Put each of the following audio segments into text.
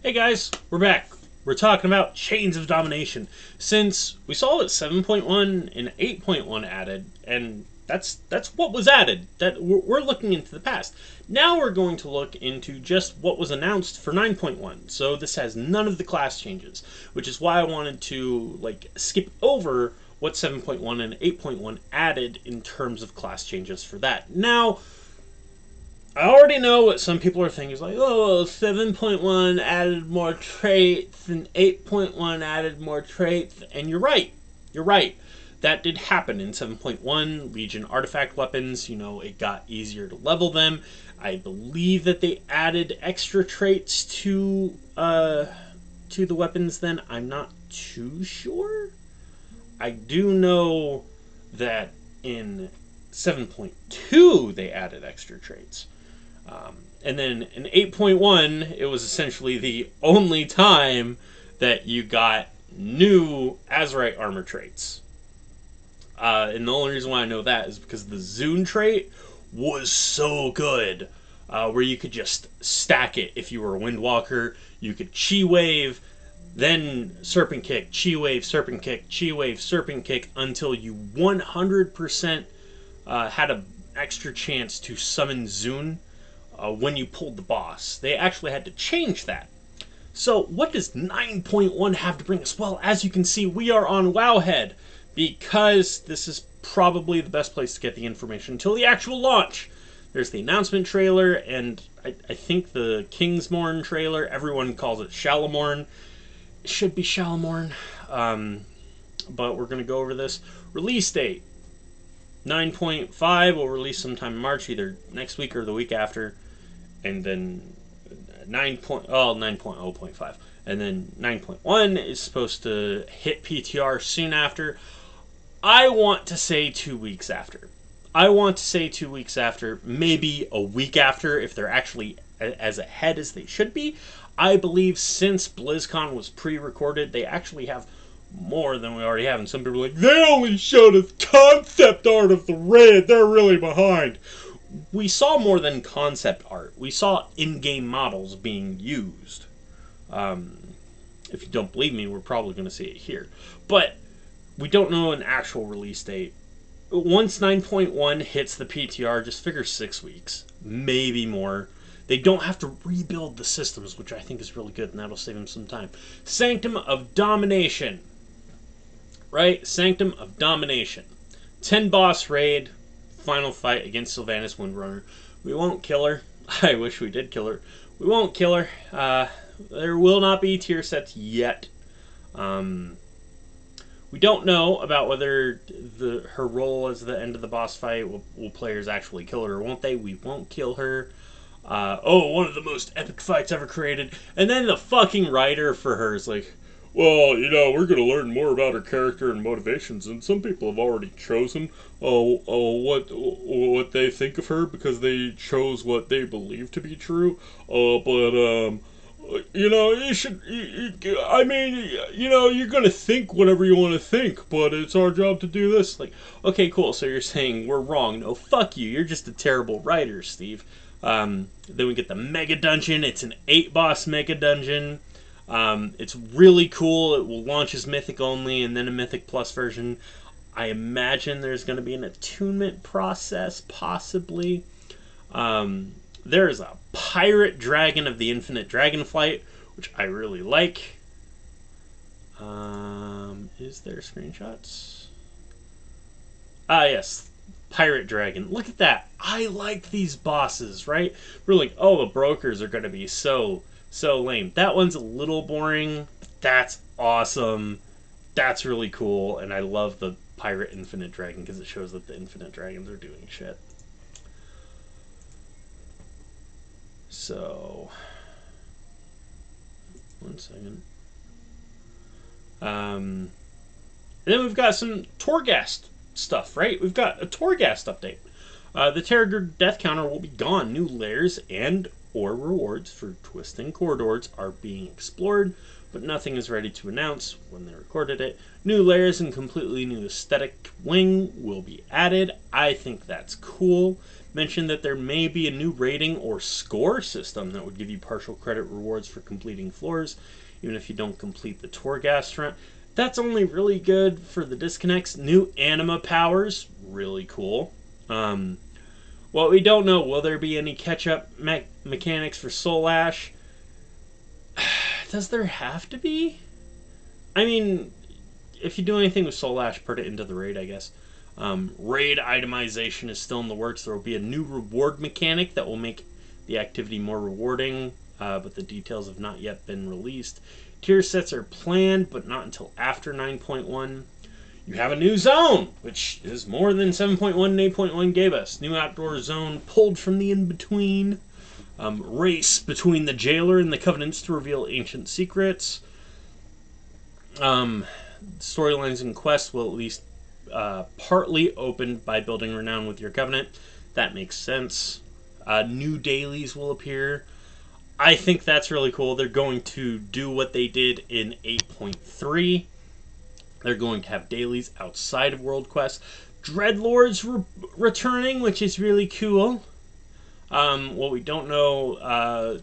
Hey guys, we're back. We're talking about Chains of Domination. Since we saw that 7.1 and 8.1 added, and that's what was added. That we're looking into the past. Now we're going to look into just what was announced for 9.1. So this has none of the class changes, which is why I wanted to skip over what 7.1 and 8.1 added in terms of class changes for that. Now, I already know what some people are thinking. It's like, oh, 7.1 added more traits and 8.1 added more traits. And you're right. You're right. That did happen in 7.1. Legion artifact weapons, it got easier to level them. I believe that they added extra traits to the weapons then. I'm not too sure. I do know that in 7.2 they added extra traits. And then in 8.1, it was essentially the only time that you got new Azerite armor traits. And the only reason why I know that is because the Zune trait was so good, where you could just stack it if you were a Windwalker. You could Chi Wave, then Serpent Kick, Chi Wave, Serpent Kick, Chi Wave, Serpent Kick, until you 100% had an extra chance to summon Zune when you pulled the boss. They actually had to change that. So what does 9.1 have to bring us? Well, as you can see, we are on Wowhead, because this is probably the best place to get the information until the actual launch. There's the announcement trailer, and I think the Kingsmorn trailer. Everyone calls it Shalomorn. It should be Shalomorn. But we're going to go over this. Release date. 9.5 will release sometime in March, either next week or the week after. And then 9.0.5. And then 9.1 is supposed to hit PTR soon after. I want to say 2 weeks after. I want to say 2 weeks after, maybe a week after, if they're actually as ahead as they should be. I believe since BlizzCon was pre-recorded, they actually have more than we already have. And some people are like, they only showed us concept art of the raid. They're really behind. We saw more than concept art. We saw in-game models being used. If you don't believe me, we're probably going to see it here. But we don't know an actual release date. Once 9.1 hits the PTR, just figure 6 weeks. Maybe more. They don't have to rebuild the systems, which I think is really good, and that'll save them some time. Sanctum of Domination. Right? Sanctum of Domination. 10 boss raid. Final fight against Sylvanas Windrunner. We won't kill her. I wish we did kill her. We won't kill her. There will not be tier sets yet. We don't know about whether her role as the end of the boss fight will players actually kill her or won't they? We won't kill her. One of the most epic fights ever created. And then the fucking writer for her is like, well, we're going to learn more about her character and motivations, and some people have already chosen what they think of her because they chose what they believe to be true. You should, you're going to think whatever you want to think, but it's our job to do this. Like, okay, cool, so you're saying we're wrong. No, fuck you. You're just a terrible writer, Steve. Then we get the Mega Dungeon. It's an 8-boss Mega Dungeon. It's really cool. It will launch as Mythic only, and then a Mythic Plus version. I imagine there's going to be an attunement process, possibly. There is a Pirate Dragon of the Infinite Dragonflight, which I really like. Is there screenshots? Yes. Pirate Dragon. Look at that. I like these bosses, right? We're like, oh, the brokers are going to be so lame. That one's a little boring. But that's awesome. That's really cool. And I love the Pirate Infinite Dragon because it shows that the Infinite Dragons are doing shit. So, 1 second. And then we've got some Torghast stuff, right? We've got a Torghast update. The Terror Death Counter will be gone. New layers and or rewards for Twisting Corridors are being explored, but nothing is ready to announce when they recorded it. New layers and completely new aesthetic wing will be added. I think that's cool. mentioned that there may be a new rating or score system that would give you partial credit rewards for completing floors, even if you don't complete the Torghast route. That's only really good for the disconnects. New anima powers, really cool. What we don't know, will there be any catch-up mechanics for Soul Ash? Does there have to be? I mean, if you do anything with Soul Ash, put it into the raid, I guess. Raid itemization is still in the works. There will be a new reward mechanic that will make the activity more rewarding, but the details have not yet been released. Tier sets are planned, but not until after 9.1. You have a new zone, which is more than 7.1 and 8.1 gave us. New outdoor zone pulled from the in-between. Race between the jailer and the Covenants to reveal ancient secrets. Storylines and quests will at least partly open by building renown with your Covenant. That makes sense. New dailies will appear. I think that's really cool. They're going to do what they did in 8.3. They're going to have dailies outside of World Quest. Dreadlords returning, which is really cool. What we don't know,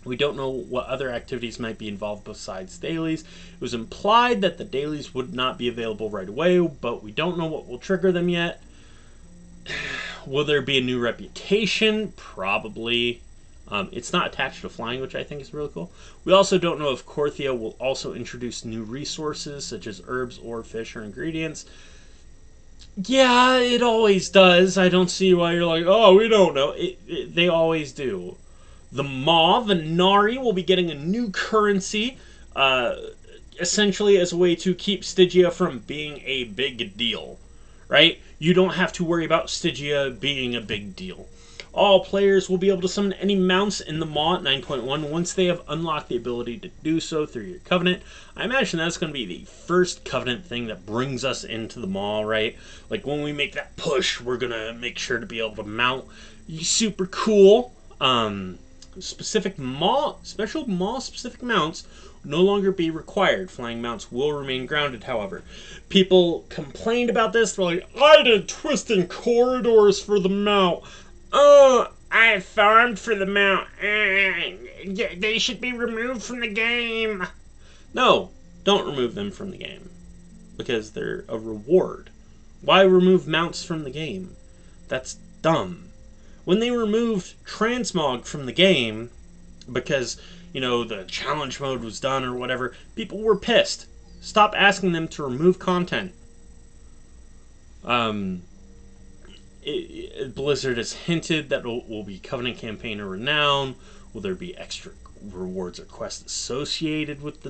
we don't know what other activities might be involved besides dailies. It was implied that the dailies would not be available right away, but we don't know what will trigger them yet. Will there be a new reputation? Probably. It's not attached to flying, which I think is really cool. We also don't know if Korthia will also introduce new resources, such as herbs or fish or ingredients. Yeah, it always does. I don't see why you're like, oh, we don't know. They always do. The Maw, the Nari, will be getting a new currency, essentially as a way to keep Stygia from being a big deal, right? You don't have to worry about Stygia being a big deal. All players will be able to summon any mounts in the Maw at 9.1 once they have unlocked the ability to do so through your Covenant. I imagine that's going to be the first Covenant thing that brings us into the Maw, right? Like when we make that push, we're going to make sure to be able to mount. Super cool. Special Maw specific mounts will no longer be required. Flying mounts will remain grounded, however. People complained about this. They're like, I did twisting corridors for the mount. Oh, I farmed for the mount. They should be removed from the game. No, don't remove them from the game. Because they're a reward. Why remove mounts from the game? That's dumb. When they removed Transmog from the game, because, you know, the challenge mode was done or whatever, people were pissed. Stop asking them to remove content. Blizzard has hinted that it will be Covenant Campaign or Renown. Will there be extra rewards or quests associated with the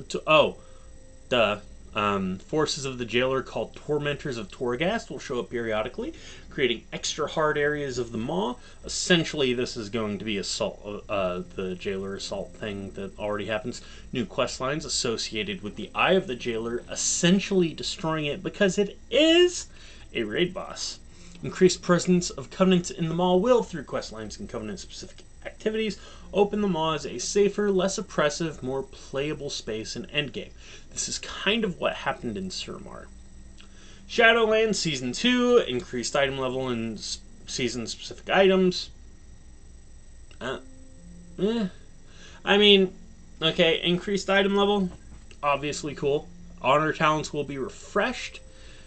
forces of the jailer called Tormentors of Torghast will show up periodically, creating extra hard areas of the Maw. Essentially, this is going to be the jailer assault thing that already happens. New quest lines associated with the Eye of the Jailer, essentially destroying it because it is a raid boss. Increased presence of Covenants in the Maw will, through quest lines and Covenant-specific activities, open the Maw as a safer, less oppressive, more playable space in Endgame. This is kind of what happened in Suramar. Shadowlands Season 2, increased item level and season-specific items. I mean, okay, increased item level, obviously cool. Honor talents will be refreshed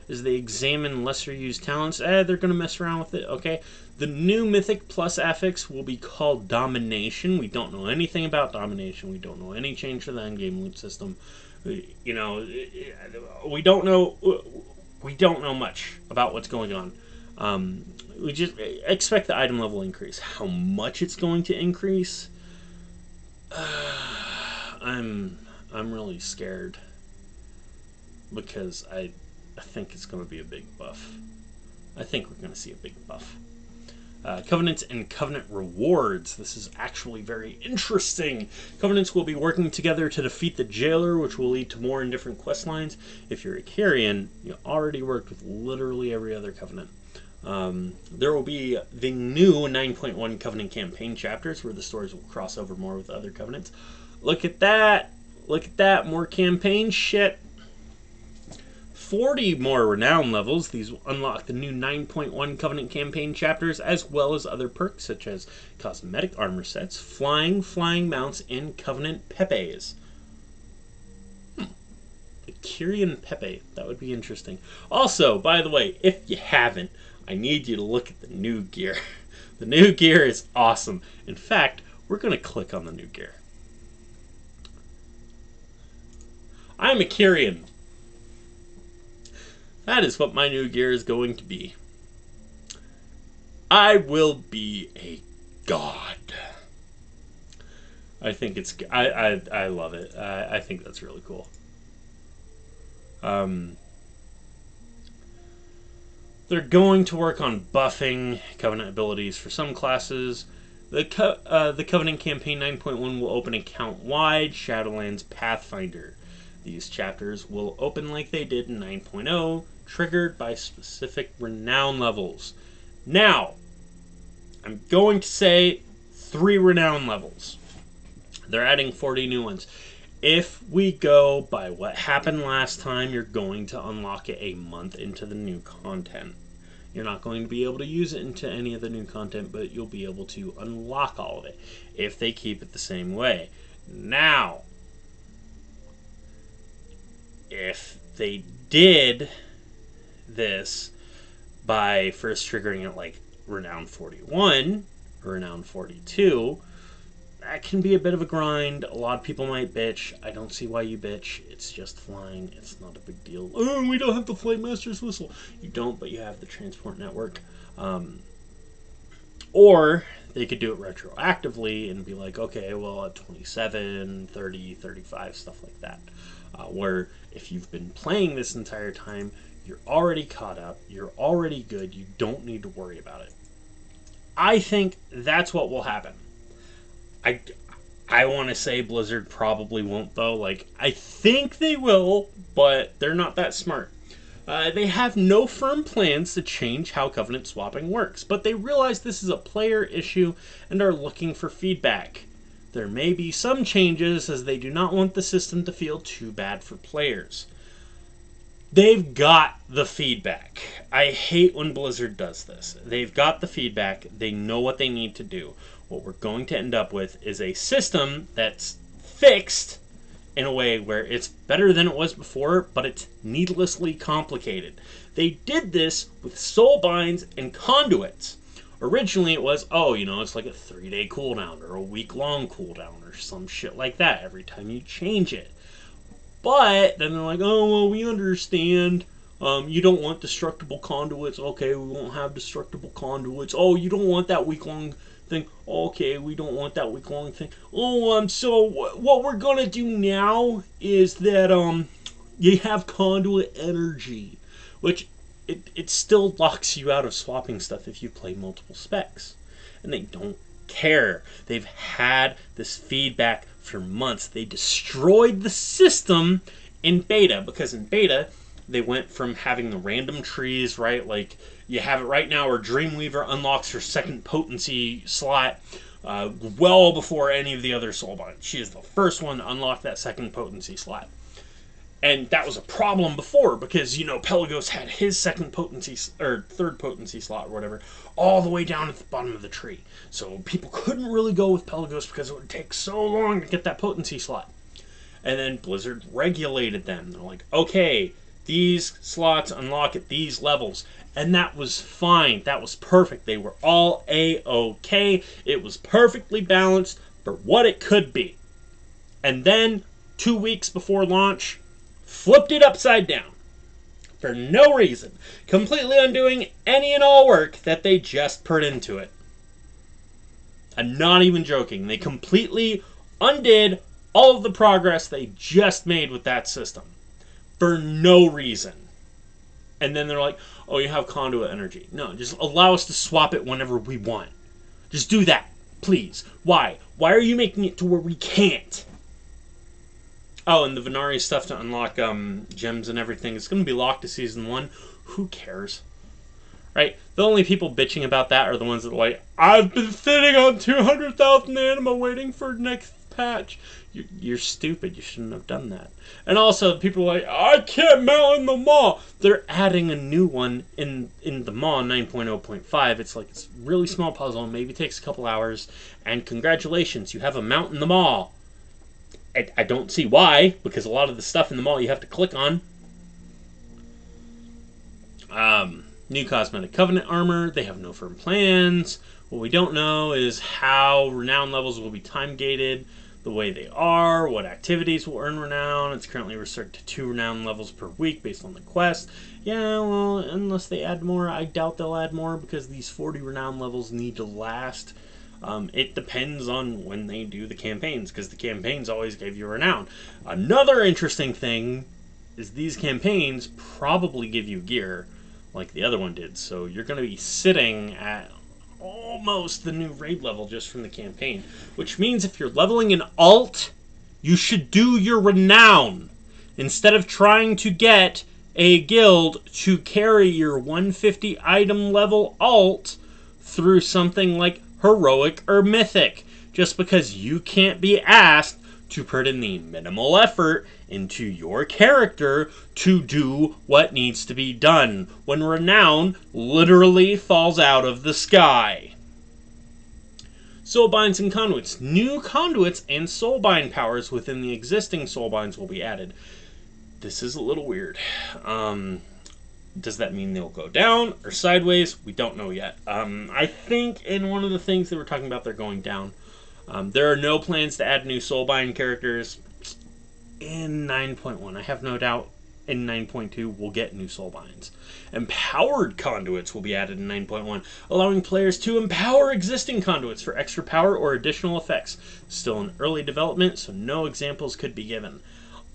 as they examine lesser-used talents. They're going to mess around with it, okay? The new Mythic Plus affix will be called Domination. We don't know anything about Domination. We don't know any change to the endgame loot system. You know, we don't know much about what's going on. We just expect the item level increase. How much it's going to increase? I'm really scared because I think it's going to be a big buff. I think we're going to see a big buff. Covenants and Covenant rewards. This is actually very interesting. Covenants will be working together to defeat the Jailer, which will lead to more and different quest lines. If you're a Carrion, you already worked with literally every other Covenant. There will be the new 9.1 Covenant campaign chapters where the stories will cross over more with other Covenants. Look at that. Look at that. More campaign shit. 40 more renown levels. These will unlock the new 9.1 Covenant campaign chapters, as well as other perks such as cosmetic armor sets, flying mounts, and Covenant Pepes. The Kyrian Pepe. That would be interesting. Also, by the way, if you haven't, I need you to look at the new gear. The new gear is awesome. In fact, we're going to click on the new gear. I'm a Kyrian. That is what my new gear is going to be. I will be a god. I think it's... I love it. I think that's really cool. They're going to work on buffing Covenant abilities for some classes. The Covenant Campaign 9.1 will open account-wide Shadowlands Pathfinder. These chapters will open like they did in 9.0, triggered by specific renown levels. Now, I'm going to say 3 renown levels. They're adding 40 new ones. If we go by what happened last time, you're going to unlock it a month into the new content. You're not going to be able to use it into any of the new content, but you'll be able to unlock all of it if they keep it the same way. Now, if they did this by first triggering it like Renown 41 or Renown 42, that can be a bit of a grind. A lot of people might bitch. I don't see why you bitch. It's just flying. It's not a big deal. Oh, we don't have the Flight Master's Whistle. You don't, but you have the Transport Network. Or they could do it retroactively and be like, okay, well, at 27, 30, 35, stuff like that. Where if you've been playing this entire time, you're already caught up, you're already good, you don't need to worry about it. I think that's what will happen. I want to say Blizzard probably won't, though. Like, I think they will, but they're not that smart. They have no firm plans to change how Covenant swapping works, but they realize this is a player issue and are looking for feedback. There may be some changes as they do not want the system to feel too bad for players. They've got the feedback. I hate when Blizzard does this. They've got the feedback. They know what they need to do. What we're going to end up with is a system that's fixed in a way where it's better than it was before, but it's needlessly complicated. They did this with soulbinds and conduits. Originally it was, oh, you know, it's like a 3-day cooldown or a week-long cooldown or some shit like that every time you change it. But then they're like, oh, well, we understand. You don't want destructible conduits. Okay, we won't have destructible conduits. Oh, you don't want that week-long thing. Okay, we don't want that week-long thing. Oh, so what we're gonna do now is that, you have Conduit Energy, which it still locks you out of swapping stuff if you play multiple specs. And they don't care. They've had this feedback for months. They destroyed the system in beta, because in beta, they went from having the random trees, right? Like, you have it right now where Dreamweaver unlocks her second potency slot well before any of the other soulbinds. She is the first one to unlock that second potency slot. And that was a problem before, because, you know, Pelagos had his second potency, or third potency slot, or whatever, all the way down at the bottom of the tree. So people couldn't really go with Pelagos because it would take so long to get that potency slot. And then Blizzard regulated them. They're like, okay, these slots unlock at these levels. And that was fine. That was perfect. They were all A-OK. It was perfectly balanced for what it could be. And then, 2 weeks before launch, flipped it upside down. For no reason. Completely undoing any and all work that they just put into it. I'm not even joking. They completely undid all of the progress they just made with that system. For no reason. And then they're like, oh, you have Conduit Energy. No, just allow us to swap it whenever we want. Just do that, please. Why? Why are you making it to where we can't? Oh, and the Venari stuff to unlock gems and everything is going to be locked to Season 1. Who cares? Right? The only people bitching about that are the ones that are like, I've been sitting on 200,000 anima waiting for next patch. You're stupid. You shouldn't have done that. And also, people are like, I can't mount in the Maw. They're adding a new one in the Maw 9.0.5. It's like, it's a really small puzzle. Maybe takes a couple hours. And congratulations, you have a mount in the Maw. I don't see why, because a lot of the stuff in the Maw you have to click on. New cosmetic covenant armor. They have no firm plans. What we don't know is how renown levels will be time gated, the way they are, what activities will earn renown. It's currently restricted to 2 renown levels per week based on the quest. Yeah, well, unless they add more, I doubt they'll add more because these 40 renown levels need to last. It depends on when they do the campaigns, because the campaigns always give you renown. Another interesting thing is these campaigns probably give you gear like the other one did. So you're going to be sitting at almost the new raid level just from the campaign, which means if you're leveling an alt, you should do your renown instead of trying to get a guild to carry your 150 item level alt through something like heroic or mythic, just because you can't be asked to put in the minimal effort into your character to do what needs to be done when renown literally falls out of the sky. Soulbinds and conduits. New conduits and soulbind powers within the existing soulbinds will be added. This is a little weird. Does that mean they'll go down or sideways? We don't know yet. I think in one of the things they were talking about, they're going down. There are no plans to add new soulbind characters in 9.1. I have no doubt in 9.2 we'll get new soulbinds. Empowered conduits will be added in 9.1, allowing players to empower existing conduits for extra power or additional effects. Still in early development, so no examples could be given.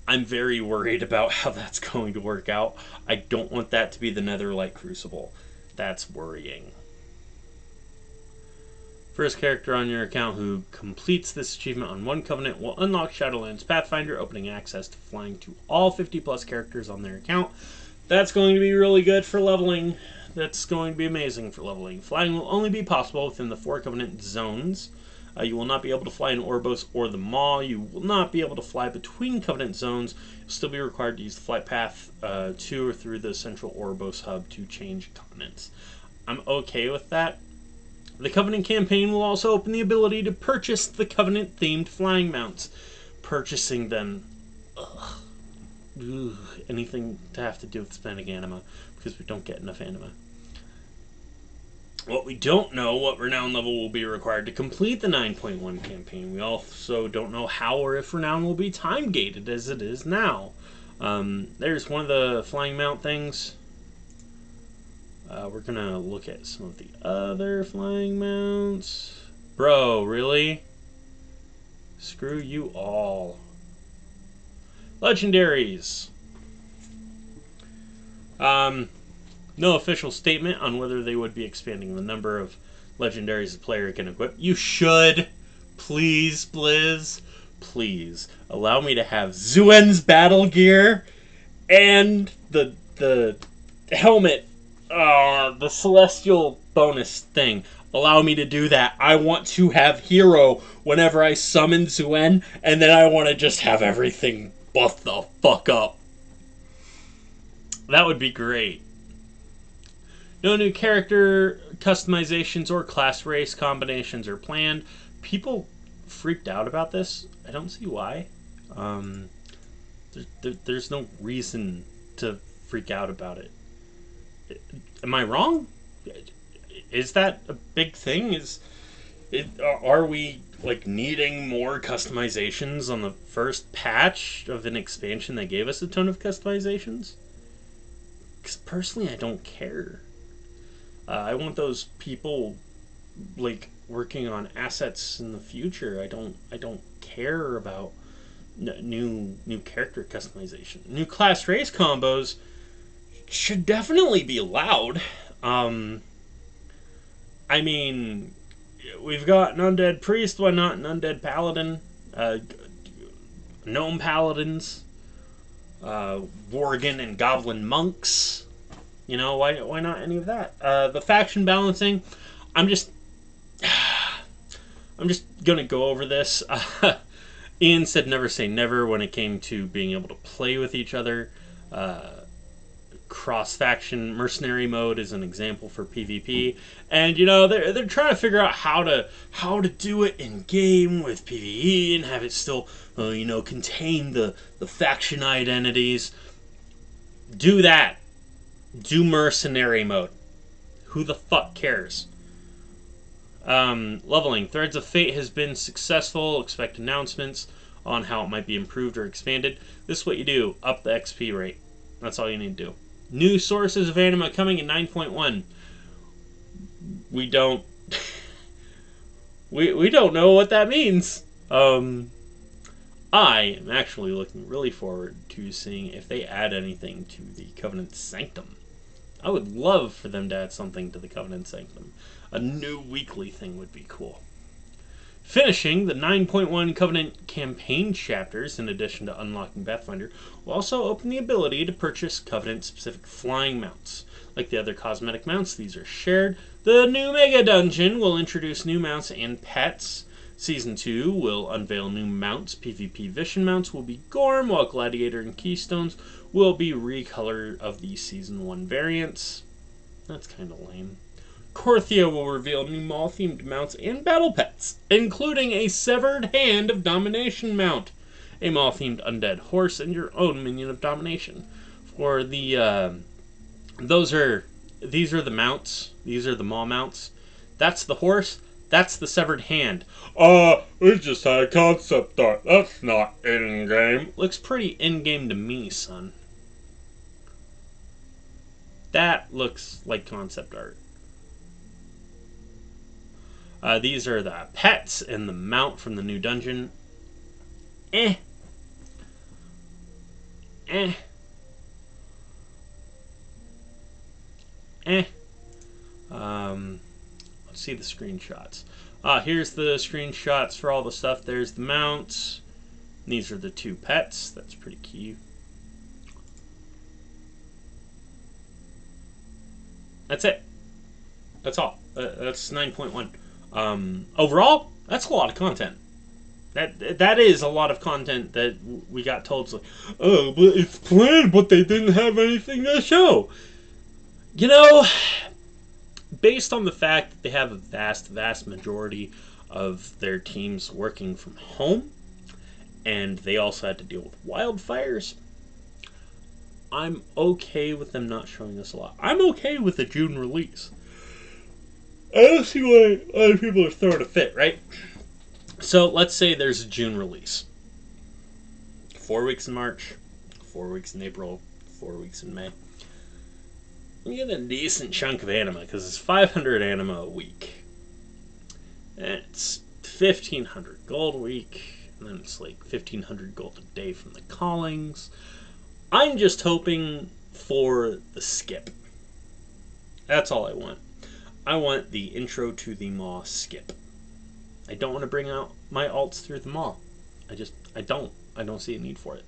I'm very worried about how that's going to work out. I don't want that to be the Netherlight Crucible. That's worrying. First character on your account who completes this achievement on one covenant will unlock Shadowlands Pathfinder, opening access to flying to all 50 plus characters on their account. That's going to be really good for leveling. That's going to be amazing for leveling. Flying will only be possible within the 4 covenant zones. You will not be able to fly in Oribos or the Maw. You will not be able to fly between covenant zones. You'll still be required to use the flight path to or through the central Oribos hub to change continents. I'm okay with that. The Covenant campaign will also open the ability to purchase the Covenant-themed flying mounts. Purchasing them... anything to have to do with spending anima, because we don't get enough anima. What we don't know, what renown level will be required to complete the 9.1 campaign. We also don't know how or if renown will be time-gated as it is now. There's one of the flying mount things. We're going to look at some of the other flying mounts. Bro, really? Screw you all. Legendaries. No official statement on whether they would be expanding the number of legendaries a player can equip. You should. Please, Blizz. Please. Allow me to have Zuen's battle gear and the helmet. The celestial bonus thing. Allow me to do that. I want to have hero whenever I summon Zuen, and then I want to just have everything buff the fuck up. That would be great. No new character customizations or class race combinations are planned. People freaked out about this. I don't see why. There's no reason to freak out about it. Am I wrong? Is that a big thing? Are we like needing more customizations on the first patch of an expansion that gave us a ton of customizations? Because personally, I don't care. I want those people like working on assets in the future. I don't care about new character customization. New class race combos should definitely be allowed. I mean, we've got an undead priest. Why not an undead paladin? Gnome paladins, worgen and goblin monks. You know, why not any of that? The faction balancing, I'm just gonna go over this. Ian said never say never when it came to being able to play with each other. Cross-faction mercenary mode is an example for PvP, and they're trying to figure out how to do it in game with PvE and have it still contain the faction identities. Do that. Do mercenary mode. Who the fuck cares? Leveling. Threads of Fate has been successful. Expect announcements on how it might be improved or expanded. This is what you do. Up the XP rate. That's all you need to do. New sources of anima coming in 9.1. We don't... we don't know what that means. I am actually looking really forward to seeing if they add anything to the Covenant Sanctum. I would love for them to add something to the Covenant Sanctum. A new weekly thing would be cool. Finishing the 9.1 Covenant campaign chapters, in addition to unlocking Pathfinder, will also open the ability to purchase Covenant-specific flying mounts. Like the other cosmetic mounts, these are shared. The new Mega Dungeon will introduce new mounts and pets. Season 2 will unveil new mounts. PvP Vision mounts will be Gorm, while Gladiator and Keystones will be recolor of the Season 1 variants. That's kind of lame. Korthia will reveal new Maul-themed mounts and battle pets, including a Severed Hand of Domination mount, a Maul-themed undead horse, and your own minion of domination. For the these are the mounts. These are the Maul mounts. That's the horse. That's the Severed Hand. We just had concept art. That's not in-game. Looks pretty in-game to me, son. That looks like concept art. These are the pets and the mount from the new dungeon. Let's see the screenshots. Here's the screenshots for all the stuff. There's the mounts. These are the two pets. That's pretty cute. That's it. That's all. That's 9.1. Overall, that's a lot of content. That is a lot of content that we got told. It's like, oh, but it's planned, but they didn't have anything to show. Based on the fact that they have a vast majority of their teams working from home, and they also had to deal with wildfires, I'm okay with them not showing us a lot. I'm okay with the June release. I don't see why other people are throwing a fit, right? So let's say there's a June release. 4 weeks in March, 4 weeks in April, 4 weeks in May. You get a decent chunk of anima, because it's 500 anima a week. And it's 1,500 gold a week, and then it's like 1,500 gold a day from the callings. I'm just hoping for the skip. That's all I want. I want the intro to the Maw skip. I don't want to bring out my alts through the Maw. I don't see a need for it.